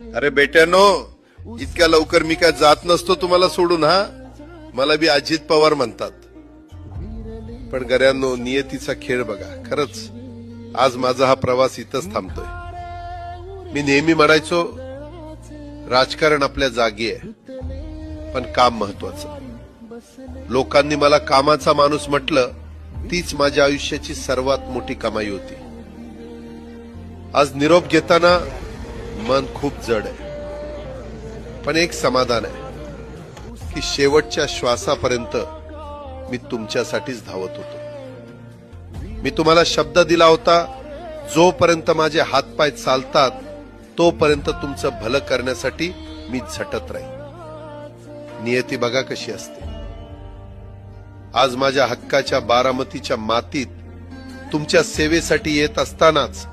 अरे बेट्यानो, इतक्या लवकर मी काय जात नसतो तुम्हाला सोडून. हा, मला बी अजित पवार म्हणतात. पण गऱ्यांनो, नियतीचा खेळ बघा. खरंच आज माझा हा प्रवास इथंच थांबतोय. मी नेहमी म्हणायचो राजकारण आपल्या जागी आहे, पण काम महत्वाचं. लोकांनी मला कामाचा माणूस म्हटलं, तीच माझ्या आयुष्याची सर्वात मोठी कमाई होती. आज निरोप घेताना मन खूप जड आहे, पण एक समाधान आहे की शेवटच्या श्वासापर्यंत मी तुमच्यासाठीच धावत होतो. मी तुम्हाला शब्द दिला होता, जोपर्यंत माझे हातपाय चालतात तोपर्यंत तुमचं भलं करण्यासाठी मी झटत राहील. नियती बघा कशी असते. आज माझ्या हक्काच्या बारामतीच्या मातीत तुमच्या सेवेसाठी येत असतानाच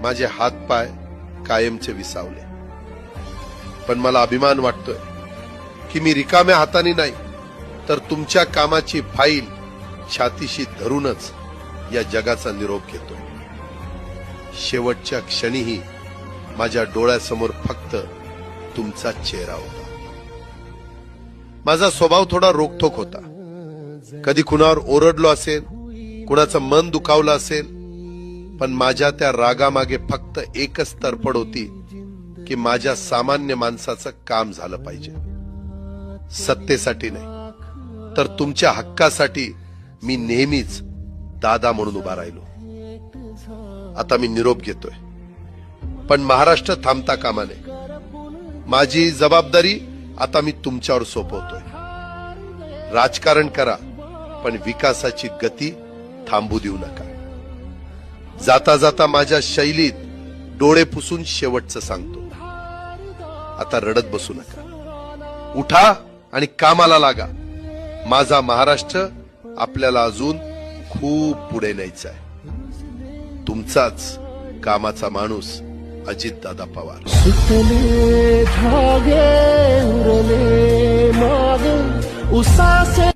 माझे हातपाय कायमचे विसावले. पण मला अभिमान वाटतोय की मी रिकाम्या हाताने नाही, तर तुमच्या कामाची फाईल छातीशी धरूनच या जगाचा निरोप घेतोय. शेवटच्या क्षणीही माझ्या डोळ्यासमोर फक्त तुमचा चेहरा होता. माझा स्वभाव थोडा रोखठोक होता. कधी कुणावर ओरडलो असेल, कुणाचं मन दुखावलं असेल, पण माझ्या त्या रागामागे फक्त एकच तरफड होती की माझ्या सामान्य माणसाचं काम झालं पाहिजे. सत्तेसाठी नाही, तर तुमच्या हक्कासाठी मी नेहमीच दादा म्हणून उभा राहिलो. आता मी निरोप घेतोय, पण महाराष्ट्र थांबता कामा नये. माझी जबाबदारी आता मी तुमच्यावर सोपवतोय. राजकारण करा, पण विकासाची गती थांबू देऊ नका. जाता जाता माझ्या शैलीत डोळे पुसून शेवटचं सांगतो, आता रडत बसू नका. उठा आणि कामाला लागा. माझा महाराष्ट्र आपल्याला अजून खूप पुढे न्यायचा आहे. तुमचाच कामाचा माणूस अजितदादा पवार. सुतले धागे उरले मागे उसासे